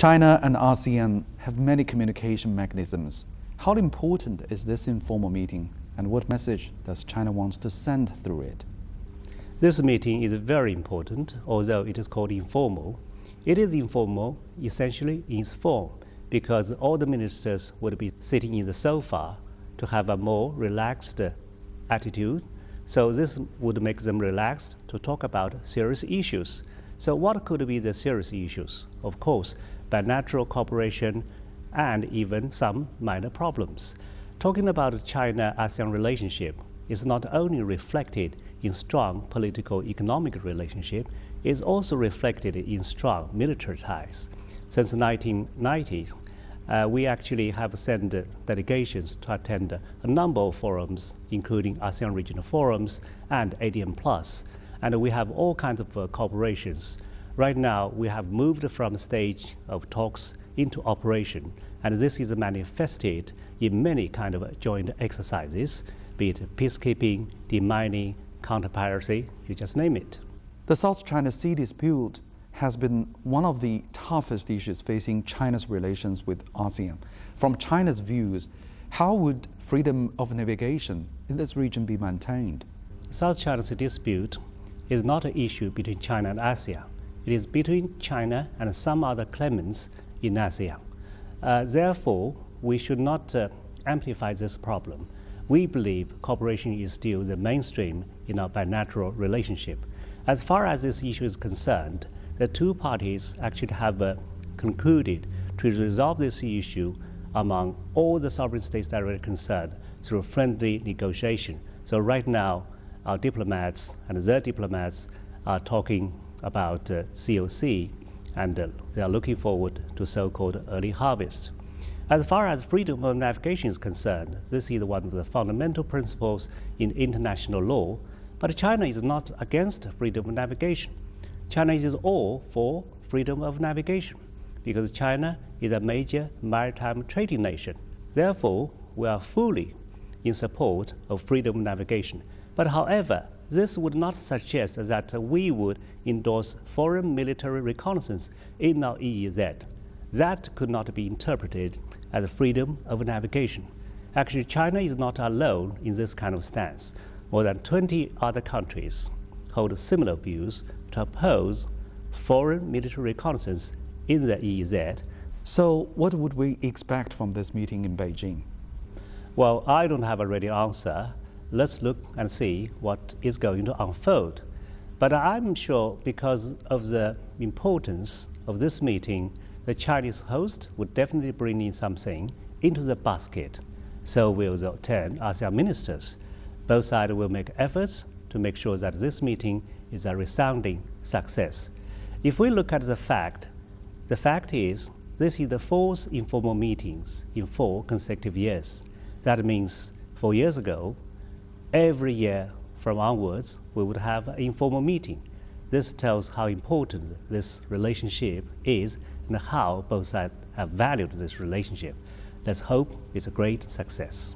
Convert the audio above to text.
China and ASEAN have many communication mechanisms. How important is this informal meeting, and what message does China want to send through it? This meeting is very important, although it is called informal. It is informal essentially in its form, because all the ministers would be sitting in the sofa to have a more relaxed attitude. So this would make them relaxed to talk about serious issues. So what could be the serious issues? Of course, bilateral cooperation and even some minor problems. Talking about the China-ASEAN relationship is not only reflected in strong political-economic relationship, it is also reflected in strong military ties. Since the 1990s, we actually have sent delegations to attend a number of forums, including ASEAN regional forums and ADM+, and we have all kinds of cooperations. Right now, we have moved from a stage of talks into operation, and this is manifested in many kinds of joint exercises, be it peacekeeping, demining, counterpiracy, you just name it. The South China Sea dispute has been one of the toughest issues facing China's relations with ASEAN. From China's views, how would freedom of navigation in this region be maintained? South China Sea dispute is not an issue between China and ASEAN. It is between China and some other claimants in ASEAN. Therefore, we should not amplify this problem. We believe cooperation is still the mainstream in our bilateral relationship. As far as this issue is concerned, the two parties actually have concluded to resolve this issue among all the sovereign states directly concerned through friendly negotiation. So right now, our diplomats and their diplomats are talking about COC, and they are looking forward to so-called early harvest. As far as freedom of navigation is concerned, this is one of the fundamental principles in international law, but China is not against freedom of navigation. China is all for freedom of navigation because China is a major maritime trading nation. Therefore, we are fully in support of freedom of navigation. But however, this would not suggest that we would endorse foreign military reconnaissance in our EEZ. That could not be interpreted as freedom of navigation. Actually, China is not alone in this kind of stance. More than 20 other countries hold similar views to oppose foreign military reconnaissance in the EEZ. So what would we expect from this meeting in Beijing? Well, I don't have a ready answer. Let's look and see what is going to unfold. But I'm sure because of the importance of this meeting, the Chinese host would definitely bring in something into the basket. So will the 10 ASEAN ministers. Both sides will make efforts to make sure that this meeting is a resounding success. If we look at the fact is this is the 4th informal meetings in 4 consecutive years. That means 4 years ago, every year from onwards, we would have an informal meeting. This tells how important this relationship is and how both sides have valued this relationship. Let's hope it's a great success.